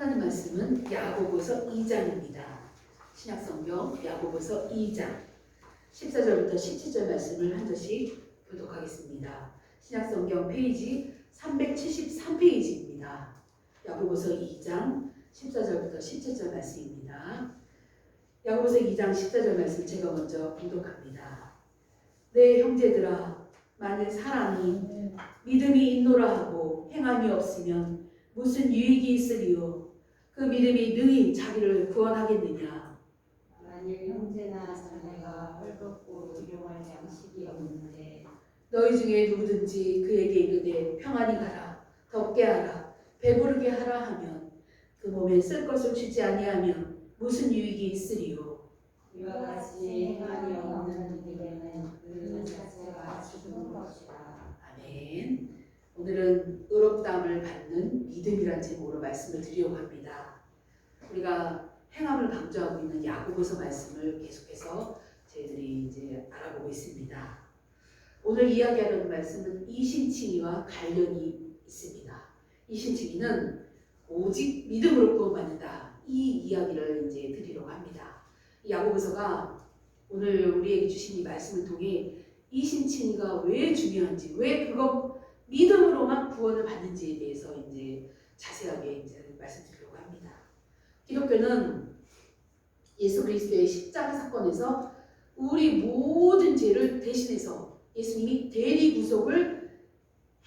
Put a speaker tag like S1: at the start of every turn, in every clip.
S1: 하나님 말씀은 야고보서 2장입니다. 신약성경 야고보서 2장 14절부터 17절 말씀을 한 절씩 교독하겠습니다. 신약성경 페이지 373페이지입니다. 야고보서 2장 14절부터 17절 말씀입니다. 야고보서 2장 14절 말씀 제가 먼저 교독합니다. 내 형제들아, 만일 사람이 믿음이 있노라 하고 행함이 없으면 무슨 유익이 있으리요? 그 믿음이 능히 자기를 구원하겠느냐?
S2: 만일 형제나 자매가 헐벗고 일용할 양식이 없는데
S1: 너희 중에 누구든지 그에게 이르되 평안히 가라, 덥게 하라, 배부르게 하라 하면 그 몸에 쓸 것을 주지 아니하면 무슨 유익이 있으리요?
S2: 이와 같이 행함이 없는 믿음은 그 자체가 죽은 것이다.
S1: 아멘. 오늘은 의롭다함을 받는 믿음이라는 제목으로 말씀을 드리려고 합니다. 우리가 행함을 강조하고 있는 야고보서 말씀을 계속해서 저희들이 이제 알아보고 있습니다. 오늘 이야기하려는 말씀은 이신칭의와 관련이 있습니다. 이신칭의는 오직 믿음으로 구원받는다. 이 이야기를 이제 드리려고 합니다. 야고보서가 오늘 우리에게 주신 이 말씀을 통해 이신칭의가 왜 중요한지, 왜 그거 믿음으로만 구원을 받는지에 대해서 이제 자세하게 이제 말씀드리려고 합니다. 기독교는 예수 그리스도의 십자가 사건에서 우리 모든 죄를 대신해서 예수님이 대리 구속을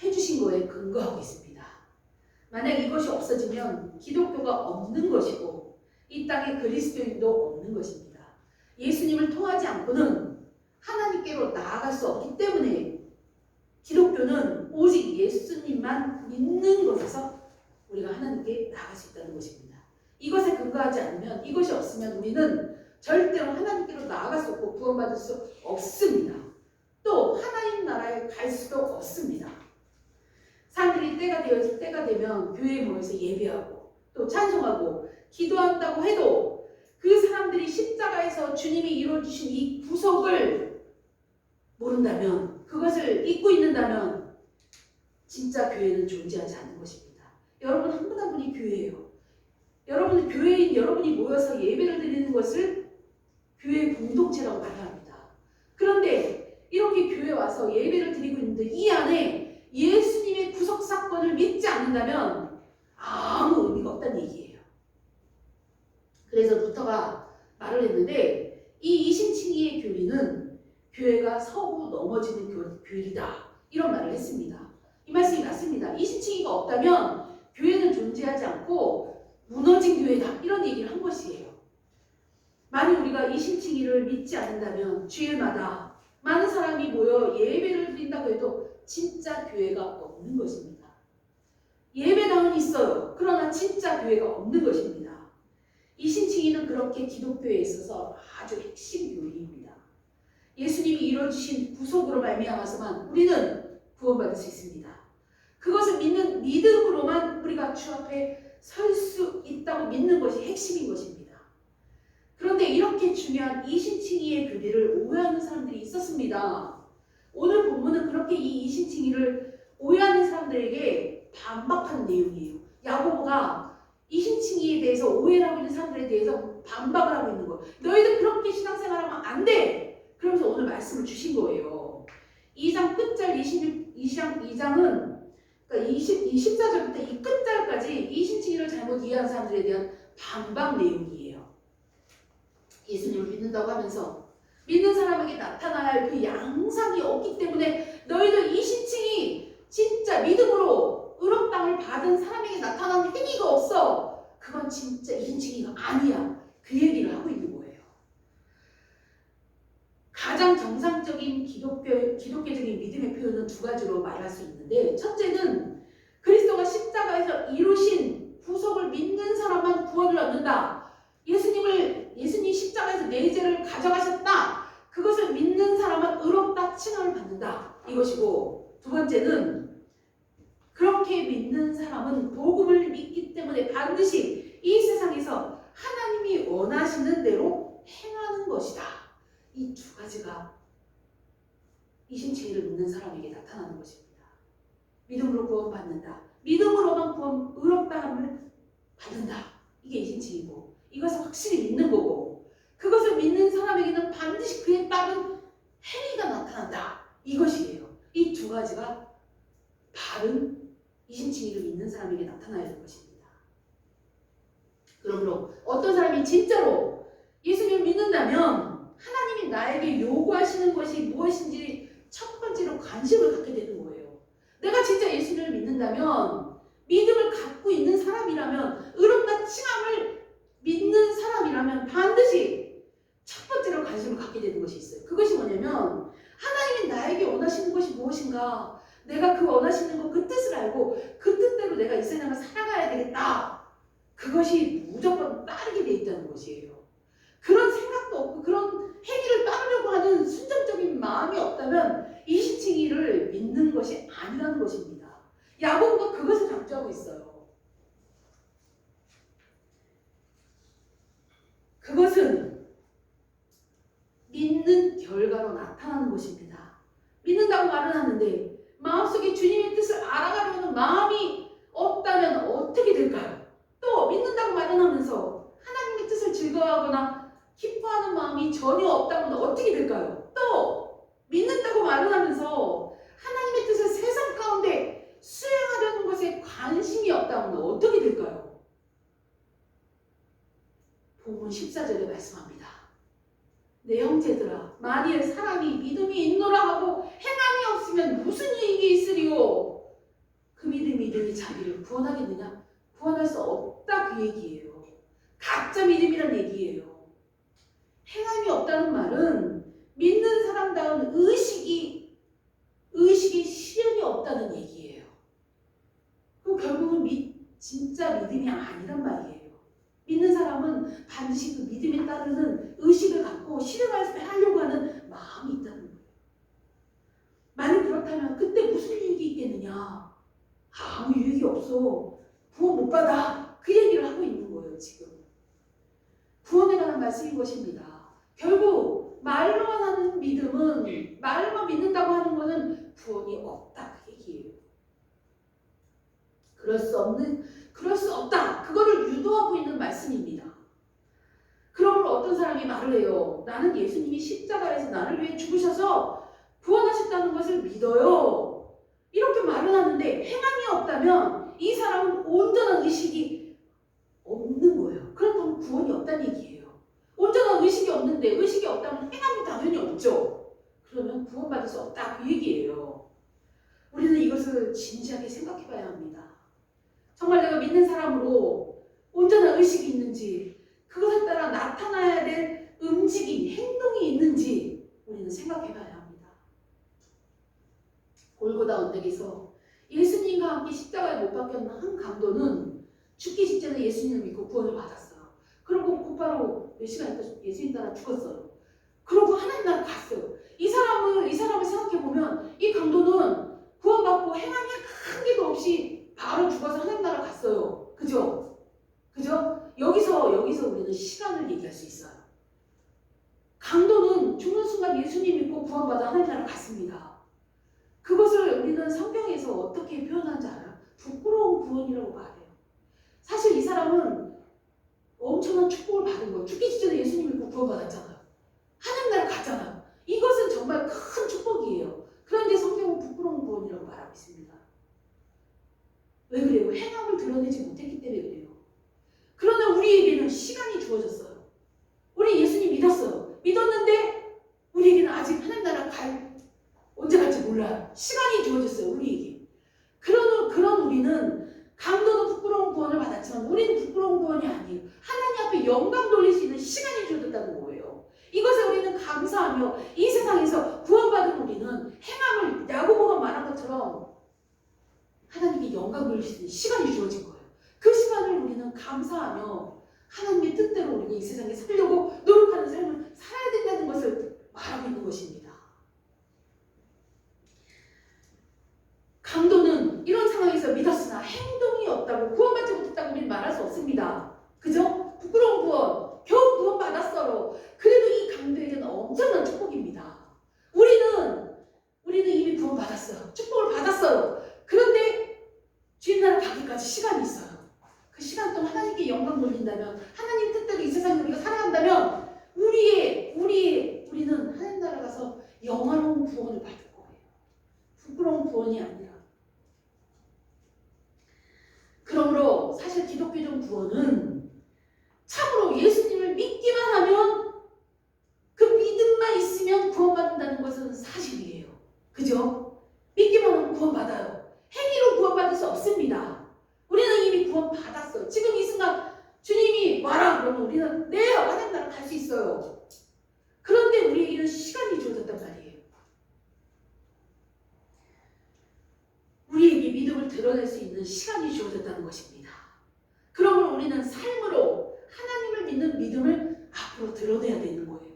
S1: 해주신 거에 근거하고 있습니다. 만약 이것이 없어지면 기독교가 없는 것이고 이 땅에 그리스도인도 없는 것입니다. 예수님을 통하지 않고는 하나님께로 나아갈 수 없기 때문에 기독교는 오직 예수님만 믿는 것에서 우리가 하나님께 나아갈 수 있다는 것입니다. 이것에 근거하지 않으면, 이것이 없으면 우리는 절대로 하나님께로 나아갈 수 없고 구원받을 수 없습니다. 또 하나님 나라에 갈 수도 없습니다. 사람들이 때가 되면 교회에 모여서 예배하고 또 찬송하고 기도한다고 해도 그 사람들이 십자가에서 주님이 이루어주신 이 구속을 모른다면, 그것을 잊고 있는다면 진짜 교회는 존재하지 않는 것입니다. 여러분 한 분 한 분이 교회예요. 여러분 교회인 여러분이 모여서 예배를 드리는 것을 교회 공동체라고 말합니다. 그런데 이렇게 교회 와서 예배를 드리고 있는데 이 안에 예수님의 구속 사건을 믿지 않는다면 아무 의미가 없다는 얘기예요. 그래서 루터가 말을 했는데 이 이신칭의의 교리는 교회가 서고 넘어지는 교리다, 이런 말을 했습니다. 이 말씀이 맞습니다. 이신칭의가 없다면 교회는 존재하지 않고 무너진 교회다, 이런 얘기를 한 것이에요. 만약 우리가 이신칭의를 믿지 않는다면 주일마다 많은 사람이 모여 예배를 드린다고 해도 진짜 교회가 없는 것입니다. 예배당은 있어요. 그러나 진짜 교회가 없는 것입니다. 이신칭의는 그렇게 기독교에 있어서 아주 핵심 교리입니다. 예수님이 이루어주신 구속으로 말미암아서만 우리는 구원받을 수 있습니다. 그것을 믿는 믿음으로만 우리가 주 앞에 설 수 있다고 믿는 것이 핵심인 것입니다. 그런데 이렇게 중요한 이신칭의의 교리를 오해하는 사람들이 있었습니다. 오늘 본문은 그렇게 이 이신칭의를 오해하는 사람들에게 반박하는 내용이에요. 야고보가 이신칭의에 대해서 오해를 하고 있는 사람들에 대해서 반박을 하고 있는 거예요. 너희들 그렇게 신앙생활하면 안 돼! 그러면서 오늘 말씀을 주신 거예요. 2장 끝절 2장은 그러니까 14절부터 이 끝절까지 이신칭의를 잘못 이해한 사람들에 대한 반박 내용이에요. 예수님을 믿는다고 하면서 믿는 사람에게 나타나야 할 그 양상이 없기 때문에 너희들 이신칭의 진짜 믿음으로 의롭다함을 받은 사람에게 나타나는 행위가 없어. 그건 진짜 이신칭의가 아니야. 그 얘기를 하고 있는 거예요. 가장 정상적인 기독교적인 믿음의 표현은 두 가지로 말할 수 있는데, 첫째는 그리스도가 십자가에서 이루신 구속을 믿는 사람만 구원을 얻는다. 예수님 십자가에서 내 죄를 가져가셨다. 그것을 믿는 사람만 의롭다 칭함을 받는다. 이것이고, 두 번째는 그렇게 믿는 사람은 복음을 믿기 때문에 반드시 이 세상에서 하나님이 원하시는 대로 행하는 것이다. 이 두 가지가 이신칭의를 믿는 사람에게 나타나는 것입니다. 믿음으로 구원받는다. 믿음으로만 의롭다함을 받는다. 이신칭이고 이것을 확실히 믿는 거고 그것을 믿는 사람에게는 반드시 그에 따른 행위가 나타난다. 이것이에요. 이 두 가지가 바른 이신칭의를 믿는 사람에게 나타나야 될 것입니다. 그러므로 어떤 사람이 진짜로 예수님을 믿는다면 하나님이 나에게 요구하시는 것이 무엇인지 첫 번째로 관심을 갖게 되는 거예요. 내가 진짜 예수님을 믿는다면 믿음을 갖고 있는 사람이라면 의롭다 칭함을 믿는 사람이라면 반드시 첫 번째로 관심을 갖게 되는 것이 있어요. 그것이 뭐냐면 하나님이 나에게 원하시는 것이 무엇인가 내가 그 원하시는 것 그 뜻을 알고 그 뜻대로 내가 이 세상을 살아가야 되겠다. 그것이 무조건 따르게 돼 있다는 것이에요. 그런 생각도 없고 그런 행위를 따르려고 하는 순종적인 마음이 없다면 이신칭의를 믿는 것이 아니라는 것입니다. 야고보가 그것을 강조하고 있어요. 그것은 믿는 결과로 나타나는 것입니다. 믿는다고 말은 하는데 마음속에 주님의 뜻을 알아가려는 마음이 없다면 어떻게 될까요? 또 믿는다고 말은 하면서 하나님의 뜻을 즐거워하거나 기뻐하는 마음이 전혀 없다면 어떻게 될까요? 또 믿는다고 말은 하면서 하나님의 뜻을 세상 가운데 수행하려는 것에 관심이 없다면 어떻게 될까요? 본문 14절에 말씀합니다. 내 형제들아 만일 사람이 믿음이 있노라 하고 행함이 없으면 무슨 유익이 있으리요? 그 믿음이 자기를 구원하겠느냐? 구원할 수 없다 그 얘기예요. 가짜 믿음이란 얘기예요. 행함이 없다는 말은 믿는 사람다운 의식이 실현이 없다는 얘기예요. 그럼 결국은 진짜 믿음이 아니란 말이에요. 믿는 사람은 반드시 그 믿음에 따르는 의식을 갖고 실현하려고 하는 마음이 있다는 거예요. 만약 그렇다면 그때 무슨 유익이 있겠느냐? 아무 유익이 없어. 구원 못 받아. 그 얘기를 하고 있는 거예요, 지금. 구원에 관한 말씀인 것입니다. 결국 말로만 하는 믿음은 말로만 믿는다고 하는 것은 구원이 없다 그 얘기예요. 그럴 수 없다. 그거를 유도하고 있는 말씀입니다. 그러므로 어떤 사람이 말을 해요. 나는 예수님이 십자가에서 나를 위해 죽으셔서 구원하셨다는 것을 믿어요. 이렇게 말을 하는데 행함이 없다면 이 사람은 온전한 의식이 없는 거예요. 그럼 구원이 없다는 얘기예요. 온전한 의식이 없는데 의식이 없다면 행함이 당연히 없죠. 그러면 구원받을 수 없다 그 얘기예요. 우리는 이것을 진지하게 생각해 봐야 합니다. 정말 내가 믿는 사람으로 온전한 의식이 있는지 그것에 따라 나타나야 될 움직임, 행동이 있는지 우리는 생각해 봐야 합니다. 골고다 언덕에서 예수님과 함께 십자가에 못 박혔던 한 강도는 죽기 직전에 예수님을 믿고 구원을 받았어요. 그리고 곧바로 몇 시간 있다 예수님 따라 죽었어요. 그러고 하나님 나라 갔어요. 이 사람을 생각해 보면 이 강도는 구원받고 행함이 한 개도 없이 바로 죽어서 하나님 나라 갔어요. 그죠? 여기서 우리는 시간을 얘기할 수 있어요. 강도는 죽는 순간 예수님 믿고 구원받아 하나님 나라 갔습니다. 그것을 우리는 성경에서 어떻게 표현하는지 알아요? 부끄러운 구원이라고 말해요. 사실 이 사람은 엄청난 축복을 받은 거예요. 죽기 직전에 예수님 믿고 구원받았잖아요. 하나님 나라 갔잖아요. 이것은 정말 큰 축복이에요. 그런데 성경은 부끄러운 구원이라고 말하고 있습니다. 왜 그래요? 행함을 드러내지 못했기 때문에 그래요. 그러나 우리에게는 시간이 주어졌어요. 우리 예수님 믿었어요. 믿었는데 우리에게는 아직 하나님 나라 언제 갈지 몰라요. 시간이 주어졌어요. 우리에게. 그런 우리는 강도는 부끄러운 구원을 받았지만 우리는 부끄러운 구원이 아니에요. 하나님 앞에 영광 돌릴 수 있는 시간이 주어졌다는 거예요. 이것에 우리는 감사하며 이 세상에서 구원받은 우리는 행함을 야고보가 말한 것처럼 하나님께 영광 돌릴 수 있는 시간이 주어진 거예요. 그 시간을 우리는 감사하며 하나님의 뜻대로 우리가 이 세상에 살려고 노력하는 삶을 살아야 된다는 것을 말하고 있는 것입니다. 강도는 이런 상황에서 믿었으나 행동이 없다고 구원받지 못했다고 우리는 말할 수 없습니다. 그죠? 부끄러운 구원, 겨우 구원받았어요. 그래도 이 강도에게는 엄청난 축복입니다. 우리는 이미 구원받았어요. 축복을 받았어요. 그런데 주님 나라 가기까지 시간이 있어요. 그 시간 동안 하나님께 하나님께 영광 돌린다면, 하나님 뜻대로 이 세상에 우리가 살아간다면 우리는 하나님 나라 가서 영화로운 구원을 받을 거예요. 부끄러운 구원이 아니라. 그러므로 사실 기독교적 구원은 참으로 예수님을 믿기만 하면, 그 믿음만 있으면 구원받는다는 것은 사실이에요. 그죠? 믿기만 하면 구원받아요. 행위로 구원받을 수 없습니다. 우리는 이미 구원받았어요. 지금 이 순간 주님이 와라 그러면 우리는 네, 하나님 나라 갈 수 있어요. 그런데 우리에게는 시간이 주어졌단 말이에요. 우리에게 믿음을 드러낼 수 있는 시간이 주어졌다는 것입니다. 그러므로 우리는 삶으로 하나님을 믿는 믿음을 앞으로 드러내야 되는 거예요.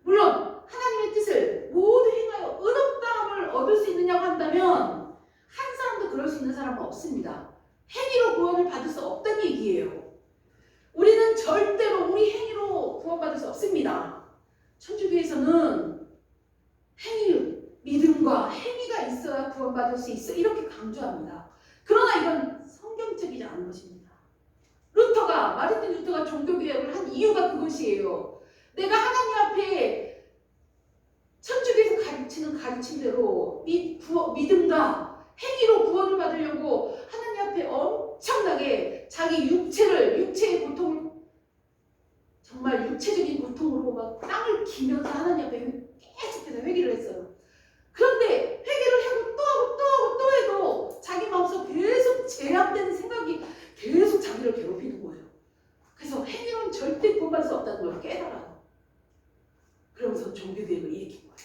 S1: 물론 하나님의 뜻을 모두 행하여 의롭다함을 얻을 수 있느냐고 한다면 한 사람도 그럴 수 있는 사람은 없습니다. 행위로 구원을 받을 수 없다는 얘기예요. 우리는 절대로 우리 행위로 구원받을 수 없습니다. 천주교에서는 믿음과 행위가 있어야 구원받을 수 있어, 이렇게 강조합니다. 그러나 이건 성경적이지 않은 것입니다. 마르틴 루터가 종교개혁을 한 이유가 그것이에요. 내가 하나님 앞에 천주교에서 가르치는 가르침대로 믿음과 행위로 구원을 받으려고 하나님 앞에 엄청나게 자기 육체의 고통을, 정말 육체적인 고통으로 막 땅을 기면서 하나님 앞에 계속해서 회개를 했어요. 그런데 회개를 하고 또 해도 자기 마음속 계속 제약되는 생각이 계속 자기를 괴롭히는 거예요. 그래서 행위로는 절대 구원받을 수 없다는 걸 깨달아요. 그러면서 종교개혁을 일으킨 거예요.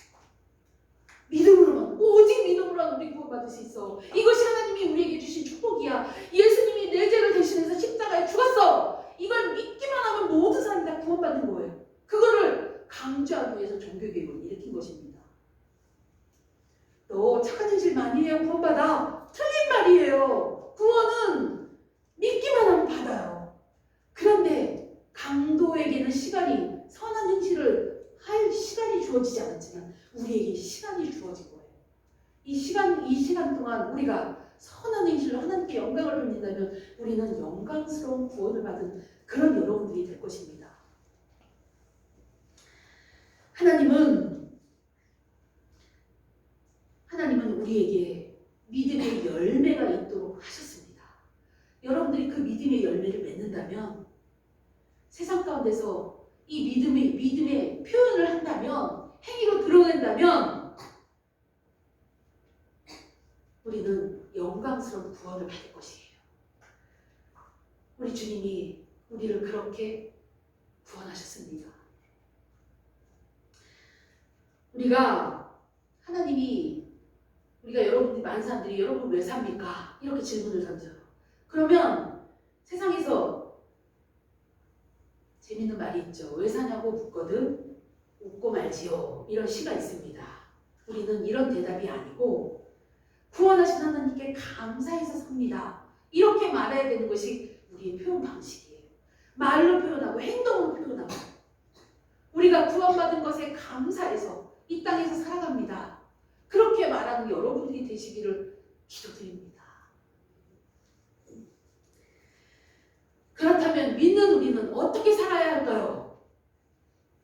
S1: 믿음으로만, 오직 믿음으로만 우리 구원받을 수 있어. 이것이 하나님이 우리에게 주신 축복이야. 예수님이 내 죄를 대신해서 십자가에 죽었어. 이걸 믿기만 하면 모든 사람이 다 구원받는 거예요. 그거를 강조하기 위해서 종교개혁을 일으킨 것입니다. 너 착한 현실 많이 해야 구원받아. 틀린 말이에요. 구원은 믿기만 하면 받아요. 그런데 강도에게는 선한 행실을 할 시간이 주어지지 않았지만 우리에게 시간이 주어진 거예요. 이 시간 동안 우리가 선한 행실로 하나님께 영광을 돌린다면 우리는 영광스러운 구원을 받은 그런 여러분들이 될 것입니다. 하나님은 우리에게 믿음의 열매가 있도록 하셨습니다. 여러분들이 그 믿음의 열매를 맺는다면, 세상 가운데서 이 믿음의 표현을 한다면, 행위로 드러낸다면 우리는 영광스러운 구원을 받을 것이에요. 우리 주님이 우리를 그렇게 구원하셨습니다. 여러분들이, 많은 사람들이 여러분 왜 삽니까? 이렇게 질문을 던져요. 그러면 세상에서 재밌는 말이 있죠. 왜 사냐고 묻거든 웃고 말지요. 이런 시가 있습니다. 우리는 이런 대답이 아니고 구원하신 하나님께 감사해서 삽니다. 이렇게 말해야 되는 것이 우리의 표현 방식이에요. 말로 표현하고 행동으로 표현하고 우리가 구원받은 것에 감사해서 이 땅에서 살아갑니다. 그렇게 말하는 여러분들이 되시기를 기도드립니다. 그렇다면 믿는 우리는 어떻게 살아야 할까요?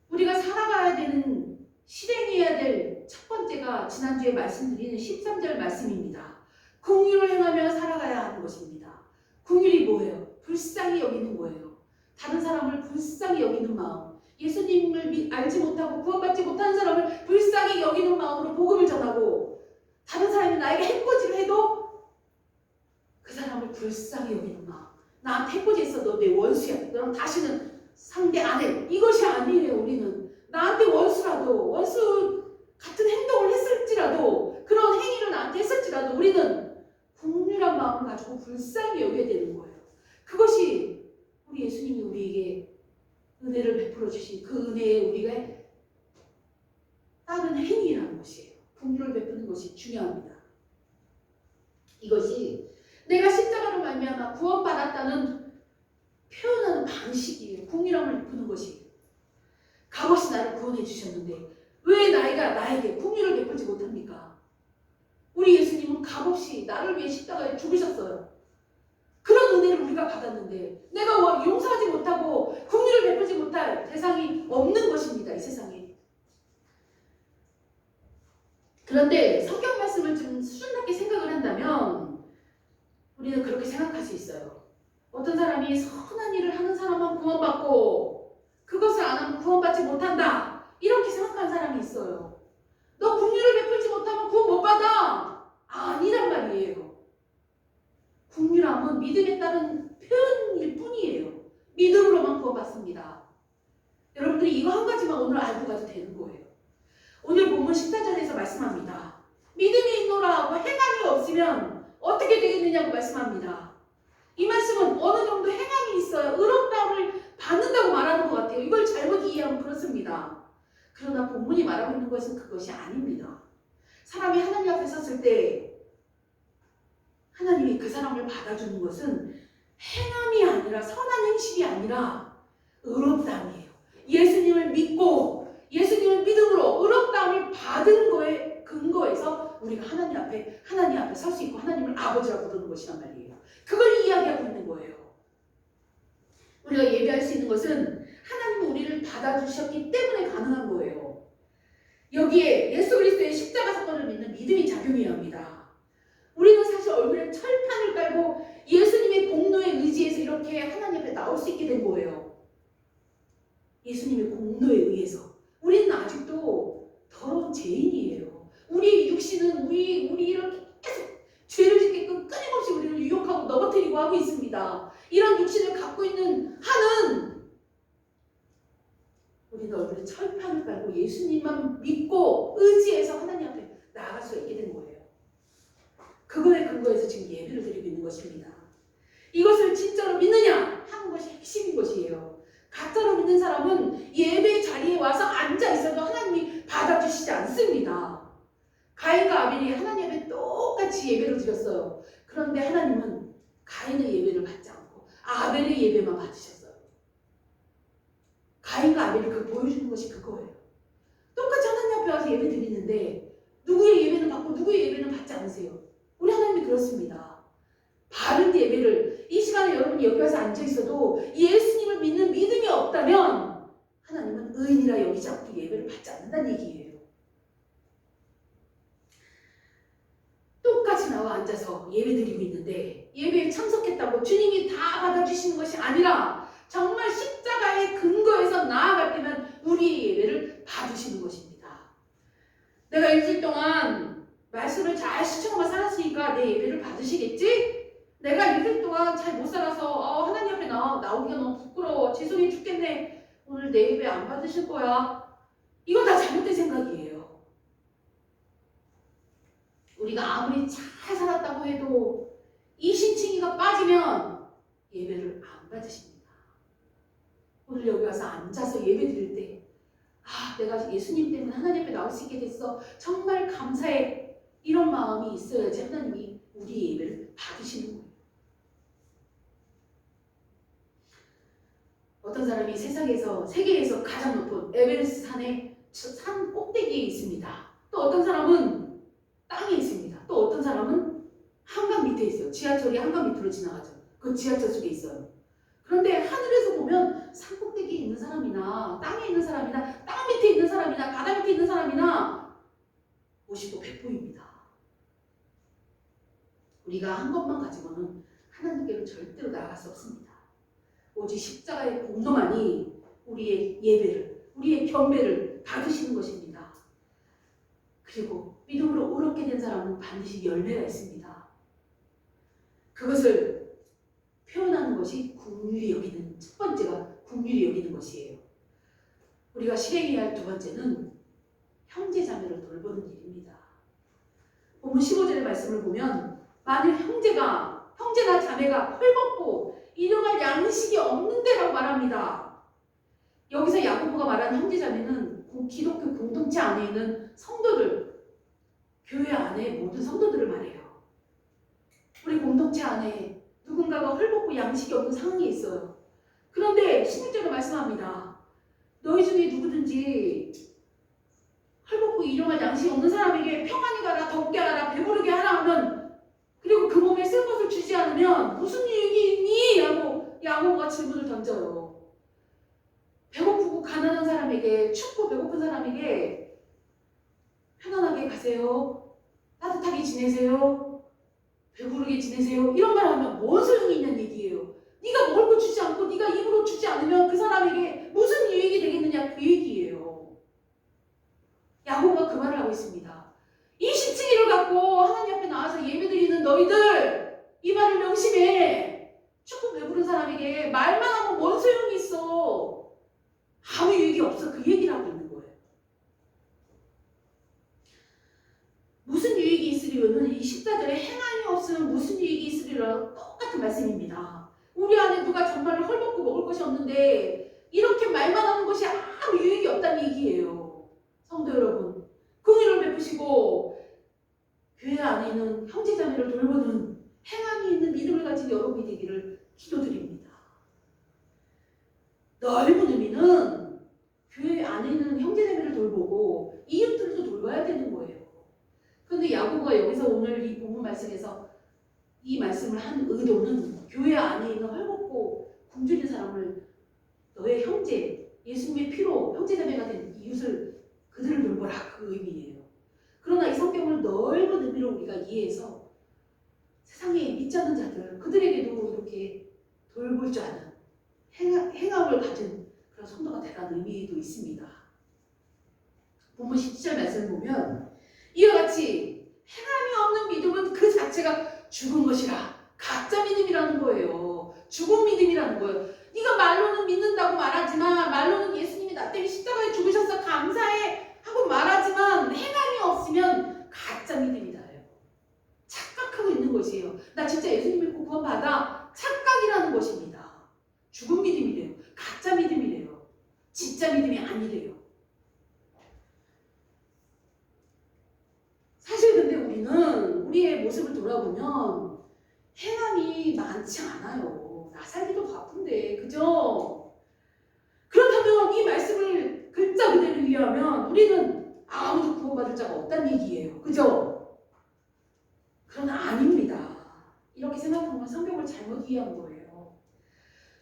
S1: 우리가 살아가야 되는, 실행해야 될 첫 번째가 지난주에 말씀드린 13절 말씀입니다. 긍휼을 행하며 살아가야 하는 것입니다. 긍휼이 뭐예요? 불쌍히 여기는 거예요. 다른 사람을 불쌍히 여기는 마음. 예수님을 알지 못하고 구원받지 못하는 사람을 불쌍히 여기는 마음으로 복음을 전하고, 다른 사람이 나에게 해코지를 해도 그 사람을 불쌍히 여기는 마음. 나한테 해코지했어. 너 내 원수야. 너랑 다시는 상대 안 해. 이것이 아니에요. 우리는 나한테 원수 같은 행동을 했을지라도, 그런 행위를 나한테 했을지라도 우리는 긍휼한 마음을 가지고 불쌍히 여겨야 되는 거예요. 그것이 우리 예수님이 우리에게 은혜를 베풀어 주신 그 은혜에 우리가 따른 행위라는 것이에요. 긍휼을 베푸는 것이 중요합니다. 이것이 내가 십자가로 말미암아 구원받았다는 표현하는 방식이에요. 긍휼함을 베푸는 것이. 값없이 나를 구원해 주셨는데 왜 나에게 긍휼을 베풀지 못합니까? 우리 예수님은 값없이 나를 위해 십자가에 죽으셨어요. 그런 은혜를 우리가 받았는데 내가 용서하지 못하고 긍휼을 베풀지 못할 대상이 없는 것입니다. 이 세상에. 그런데 성경 말씀을 좀 수준답게 생각을 한다면 우리는 그렇게 생각할 수 있어요. 어떤 사람이 선한 일을 하는 사람만 구원받고 그것을 안 하면 구원받지 못한다. 이렇게 생각하는 사람이 있어요. 너 긍휼을 베풀지 못하면 구원 못 받아. 아니란 말이에요. 긍휼함은 믿음에 따른 표현일 뿐이에요. 믿음으로만 구원받습니다. 여러분들이 이거 한 가지만 오늘 알고 가도 되는 거예요. 오늘 본문 14절에서 말씀합니다. 믿음이 있노라 하고 행함이 없으면 어떻게 되겠느냐고 말씀합니다. 이 말씀은 어느 정도 행함이 있어야 의롭다함을 받는다고 말하는 것 같아요. 이걸 잘못 이해하면 그렇습니다. 그러나 본문이 말하고 있는 것은 그것이 아닙니다. 사람이 하나님 앞에 섰을 때 하나님이 그 사람을 받아주는 것은 행함이 아니라 선한 행실이 아니라 의롭다함이에요. 예수님을 믿고 예수님을 믿음으로 의롭다함을 받은 거에 근거해서 우리가 하나님 앞에 설 수 있고 하나님을 아버지라고 부르는 것이란 말이에요. 그걸 이야기하고 있는 거예요. 우리가 예배할 수 있는 것은 하나님은 우리를 받아주셨기 때문에 가능한 거예요. 여기에 예수 그리스도의 십자가 사건을 믿는 믿음이 작용해야 합니다. 우리는 사실 얼굴에 철판을 깔고 예수님의 공로에 의지해서 이렇게 하나님 앞에 나올 수 있게 된 거예요. 예수님의 공로에 의해서. 우리는 아직도 더러운 죄인이에요. 우리의 육신은 우리 이렇게 계속 죄를 짓게끔 끊임없이 우리를 유혹하고 넘어뜨리고 하고 있습니다. 이런 육신을 갖고 있는 한은 우리는 얼굴에 철판을 깔고 예수님만 믿고 의지해서 하나님 앞에 나아갈 수 있게 된 거예요. 그거에 근거해서 지금 예배를 드리고 있는 것입니다. 이것을 진짜로 믿느냐 하는 것이 핵심인 것이에요. 가짜로 믿는 사람은 예배 자리에 와서 앉아 있어도 하나님이 받아주시지 않습니다. 가인과 아벨이 하나님 앞에 똑같이 예배를 드렸어요. 그런데 하나님은 가인의 예배를 받지 않고 아벨의 예배만 받으셨어요. 가인과 아벨이 그 보여주는 것이 그거예요. 똑같이 하나님 앞에 와서 예배 드리는데 누구의 예배는 받고 누구의 예배는 받지 않으세요. 우리 하나님이 그렇습니다. 바른 예배를 이 시간에 여러분이 여기 와서 앉아 있어도 예수님을 믿는 믿음이 없다면 하나님은 의인이라 여기지 않고 예배를 받지 않는다는 얘기예요. 똑같이 나와 앉아서 예배 드리고 있는데 예배에 참석했다고 주님이 다 받아주시는 것이 아니라 정말 십자가의 근거에서 나아갈 때만 우리의 예배를 받으시는 것입니다. 내가 일주일 동안 말씀을 잘 시청하며 살았으니까 내 예배를 받으시겠지? 내가 일주일 동안 잘 못 살아서 하나님 앞에 나오기가 너무 부끄러워. 죄송해 죽겠네. 오늘 내 예배 안 받으실 거야. 이건 다 잘못된 생각이에요. 우리가 아무리 잘 살았다고 해도 이 신칭이가 빠지면 예배를 안 받으십니다. 오늘 여기 와서 앉아서 예배 드릴 때 내가 예수님 때문에 하나님 앞에 나올 수 있게 됐어. 정말 감사해. 이런 마음이 있어야지 하나님이 우리 예배를 받으시는 거예요. 어떤 사람이 세계에서 가장 높은 에베레스트 산 꼭대기에 있습니다. 또 어떤 사람은 땅에 있습니다. 또 어떤 사람은 한강 밑에 있어요. 지하철이 한강 밑으로 지나가죠. 그 지하철 속에 있어요. 그런데 하늘에서 보면 산 꼭대기에 있는 사람이나 땅에 있는 사람이나 땅 밑에 있는 사람이나 바다 밑에 있는 사람이나 멋있고 백보입니다. 우리가 한 것만 가지고는 하나님께로 절대로 나아갈 수 없습니다. 오직 십자가의 공로만이 우리의 예배를, 우리의 경배를 받으시는 것입니다. 그리고 믿음으로 의롭게 된 사람은 반드시 열매가 있습니다. 그것을 표현하는 것이 긍휼히 여기는 첫 번째가 긍휼히 여기는 것이에요. 우리가 실행해야 할 두 번째는 형제 자매를 돌보는 일입니다. 본문 15절의 말씀을 보면 만일 형제나 자매가 헐벗고 일용할 양식이 없는데라고 말합니다. 여기서 야고보가 말하는 형제 자매는 기독교 공동체 안에 있는 성도들, 교회 안에 모든 성도들을 말해요. 우리 공동체 안에 누군가가 헐벗고 양식이 없는 상황이 있어요. 그런데 16절에 말씀합니다. 너희 중에 누구든지 헐벗고 일용할 양식이 없는 사람에게 평안히 가라, 덥게 하라, 배부르게 하라 하면 그 그리고 그 몸에 쓴 것을 주지 않으면 무슨 유익이 있니? 하고 야고보가 질문을 던져요. 배고프고 가난한 사람에게, 춥고 배고픈 사람에게 편안하게 가세요. 따뜻하게 지내세요. 배부르게 지내세요. 이런 말 하면 뭔 소용이 있는 얘기예요. 네가 먹을 거 주지 않고 네가 입으로 주지 않으면 그 사람에게 무슨 유익이 되겠느냐, 그 얘기예요. 야고보가 그 말을 하고 있습니다. 이 십층이를 갖고 하나님 앞에 나와서 예배드리는 너희들, 이 말을 명심해. 춥고 배부른 사람에게 말만 하면 뭔 소용이 있어. 아무 유익이 없어. 그 얘기를 하고 있는 거예요. 무슨 유익이 있으리요는 이 십자들의 행함이 없으면 무슨 유익이 있으리라 똑같은 말씀입니다. 우리 안에 누가 정말로 헐벗고 먹을 것이 없는데 이렇게 말만 하는 것이 아무 유익이 없다는 얘기예요. 성도 여러분, 긍휼을 베푸시고 교회 안에 있는 형제자매를 돌보는 행함이 있는 믿음을 가진 여러분이 되기를 기도드립니다. 넓은 의미는 교회 안에 있는 형제자매를 돌보고 이웃들도 돌봐야 되는 거예요. 그런데 야고보가 여기서 오늘 이 본문 말씀에서 이 말씀을 한 의도는 교회 안에 있는 헐벗고 굶주린 사람을 너의 형제, 예수님의 피로 형제자매가 된 이웃을 그들을 돌보라, 그 의미예요. 그러나 이 성경을 넓은 의미로 우리가 이해해서 세상에 믿지 않는 자들, 그들에게도 이렇게 돌볼 줄 아는 행함을 가진 그런 성도가 되라는 의미도 있습니다. 본문 17절 말씀을 보면 이와 같이 행함이 없는 믿음은 그 자체가 죽은 것이라, 가짜 믿음이라는 거예요. 죽은 믿음이라는 거예요. 네가 말로는 믿는다고 말하지만, 말로는 예수님이 나 때문에 십자가에 죽으셔서 감사해 하고 말하지만 행함이 없으면 가짜 믿음이다. 착각하고 있는 것이에요. 나 진짜 예수님 믿고 구원받아. 착각이라는 것입니다. 죽은 믿음이래요. 가짜 믿음이래요. 진짜 믿음이 아니래요. 사실 근데 우리는 우리의 모습을 돌아보면 행함이 많지 않아요. 나 살기도 바쁜데, 그죠? 그렇다면 이 말씀을 글자 그대로 이해하면 우리는 아무도 구원받을 자가 없다는 얘기예요. 그죠? 그러나 아닙니다. 이렇게 생각하면 성경을 잘못 이해한 거예요.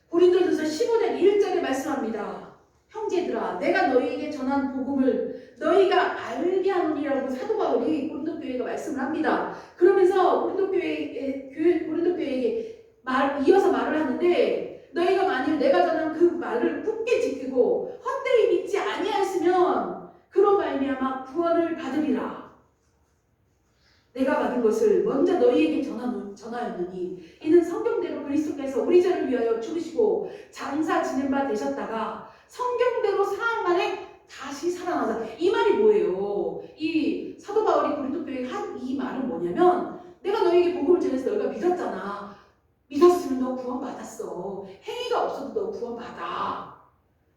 S1: 고린도전서 15장 1절에 말씀합니다. 형제들아, 내가 너희에게 전한 복음을 너희가 알게 하노니라고 사도 바울이 고린도 교회가 말씀을 합니다. 그러면서 고린도 교회에게 이어서 말을 하는데, 너희가 만일 내가 전한 그 말을 굳게 지키고 헛되이 믿지 아니하였으면 그로 말미암아 구원을 받으리라. 내가 받은 것을 먼저 너희에게 전하였느니 이는 성경대로 그리스도께서 우리 죄를 위하여 죽으시고 장사 지낸 바 되셨다가 성경대로 사흘 만에 다시 살아나사. 이 말이 뭐예요? 이 사도 바울이 고린도 교회에 한 이 말은 뭐냐면, 내가 너희에게 복음을 전해서 너희가 믿었잖아. 믿었으면 너 구원받았어. 행위가 없어도 너 구원받아.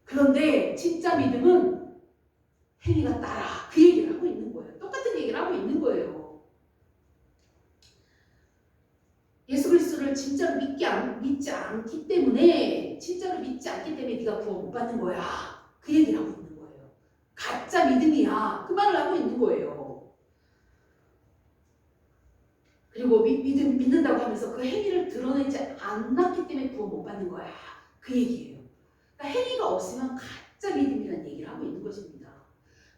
S1: 그런데 진짜 믿음은 행위가 따라. 그 얘기를 하고 있는 거예요. 똑같은 얘기를 하고 있는 거예요. 예수 그리스도를 진짜로 믿지 않기 때문에, 진짜로 믿지 않기 때문에 네가 구원 못 받는 거야. 그 얘기를 하고 있는 거예요. 가짜 믿음이야. 그 말을 하고 있는 거예요. 그리고 믿는다고 하면서 그 행위를 드러내지 않았기 때문에 구원 못 받는 거야. 그 얘기예요. 그러니까 행위가 없으면 가짜 믿음이라는 얘기를 하고 있는 것입니다.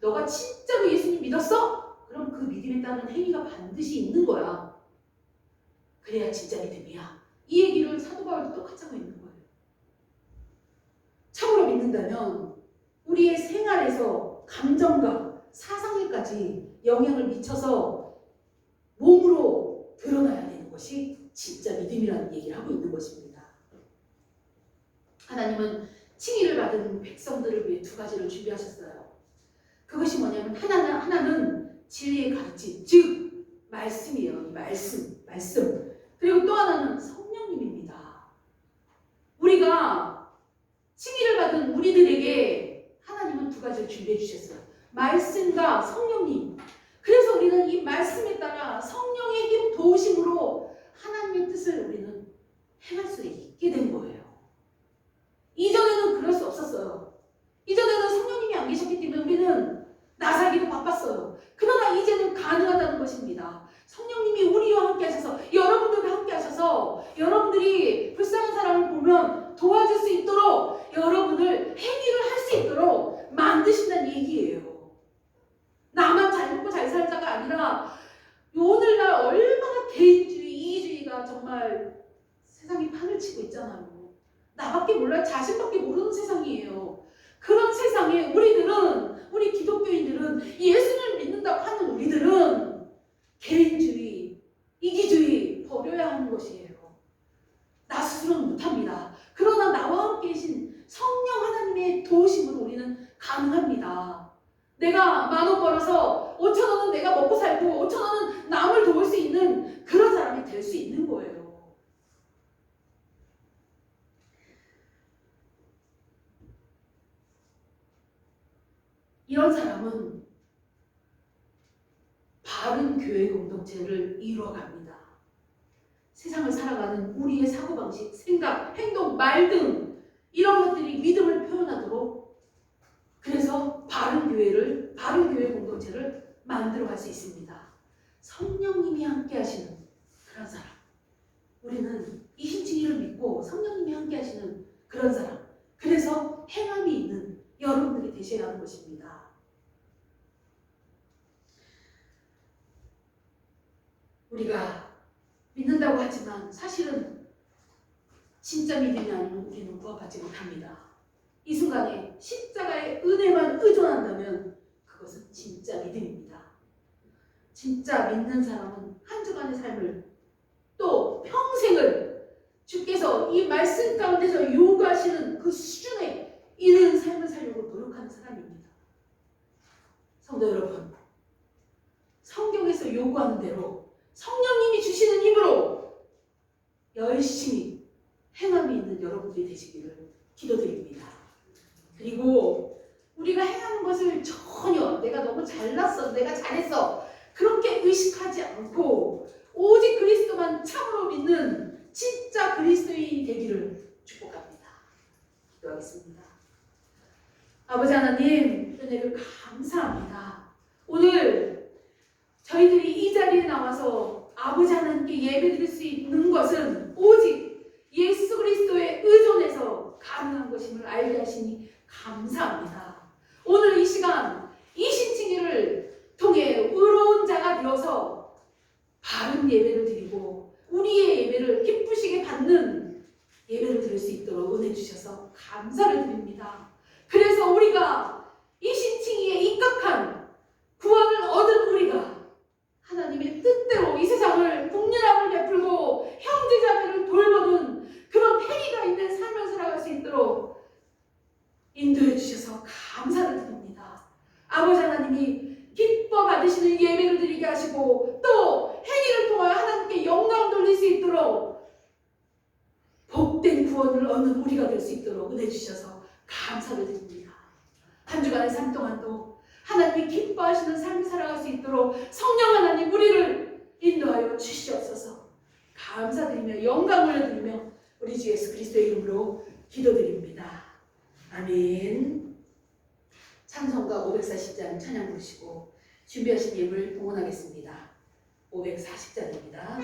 S1: 너가 진짜로 예수님 믿었어? 그럼 그 믿음에 따른 행위가 반드시 있는 거야. 그래야 진짜 믿음이야. 이 얘기를 사도 바울도 똑같이 하고 있는 거예요. 참으로 믿는다면 우리의 생활에서 감정과 사상에까지 영향을 미쳐서 몸으로 드러나야 되는 것이 진짜 믿음이라는 얘기를 하고 있는 것입니다. 하나님은 칭의를 받은 백성들을 위해 두 가지를 준비하셨어요. 그것이 뭐냐면 하나는 진리의 가르침, 즉 말씀이에요. 말씀. 그리고 또 하나는 성령님입니다. 우리가 칭의를 받은 우리들에게 하나님은 두 가지를 준비해 주셨어요. 말씀과 성령님. 그래서 우리는 이 말씀에 따라 성령의 힘 도우심으로 하나님의 뜻을 우리는 행할 수 있게 된 거예요. 이전에는 그럴 수 없었어요. 이전에는 성령님이 안 계셨기 때문에 우리는 나사기도 바빴어요. 그러나 이제는 가능하다는 것입니다. 성령님이 우리와 함께 하셔서 여러분 수 있도록 여러분을 행위를 할 수 있도록 만드신다는 얘기예요. 나만 잘 먹고 잘 살자가 아니라 오늘날 얼마나 개인주의, 이기주의가 정말 세상이 판을 치고 있잖아요. 나밖에 몰라요. 자신밖에 모르는 세상이에요. 그런 세상에 우리 기독교인들은, 예수를 믿는다고 하는 우리들은 개인주의, 이기주의 버려야 하는 것이에요. 나 스스로는 못합니다. 그러나 나와 함께 계신 성령 하나님의 도우심으로 우리는 가능합니다. 내가 10,000원 벌어서 5,000원은 내가 먹고 살고 5,000원은 남을 도울 수 있는 그런 사람이 될 수 있는 거예요. 이런 사람은 바른 교회 공동체를 이루어갑니다. 세상을 살아가는 우리의 사고방식, 생각, 행동, 말 등 이런 것들이 믿음을 표현하도록, 그래서 바른 교회 공동체를 만들어갈 수 있습니다. 성령님이 함께 하시는 그런 사람, 우리는 이신칭의를 믿고 성령님이 함께 하시는 그런 사람, 그래서 행함이 있는 여러분들이 되셔야 하는 것입니다. 우리가 믿는다고 하지만 사실은 진짜 믿음이 아니면 우리는 구원받지 못합니다. 이 순간에 십자가의 은혜만 의존한다면 그것은 진짜 믿음입니다. 진짜 믿는 사람은 한 주간의 삶을, 또 평생을 주께서 이 말씀 가운데서 요구하시는 그 수준에 이르는 삶을 살려고 노력하는 사람입니다. 성도 여러분, 성경에서 요구하는 대로 성령님이 주시는 힘으로 열심히 행함이 있는 여러분들이 되시기를 기도드립니다. 그리고 우리가 행하는 것을 전혀 내가 너무 잘났어, 내가 잘했어, 그렇게 의식하지 않고 오직 그리스도만 참으로 믿는 진짜 그리스도인이 되기를 축복합니다. 기도하겠습니다. 아버지 하나님, 은혜를 감사합니다. 오늘 저희들이 이 자리에 나와서 아버지 하나님께 예배드릴 수 있는 것은 오직 예수 그리스도에 의존해서 가능한 것임을 알게 하시니 감사합니다. 오늘 이 시간 이신칭의를 통해 의로운 자가 되어서 바른 예배를 드리고 우리의 예배를 기쁘시게 받는 예배를 드릴 수 있도록 은혜 주셔서 감사를 드립니다. 그래서 우리가 이신칭의에 입각한 구원을 얻은 우리가 하나님의 뜻대로 이 세상을 국률함을 베풀고 형제자매를 돌보는 그런 행위가 있는 삶을 살아갈 수 있도록 인도해 주셔서 감사를 드립니다. 아버지 하나님이 기뻐 받으시는 예배를 드리게 하시고 또 행위를 통하여 하나님께 영광 돌릴 수 있도록 복된 구원을 얻는 우리가 될 수 있도록 은혜 주셔서 감사를 드립니다. 한 주간의 삶 동안도 하나님이 기뻐하시는 삶을 살아갈 수 있도록 성령 하나님 우리를 인도하여 주시옵소서. 감사드리며 영광을 올려드리며 우리 주 예수 그리스도의 이름으로 기도드립니다. 아멘. 찬송가 540장 찬양 부르시고 준비하신 예물 봉헌하겠습니다. 540장입니다.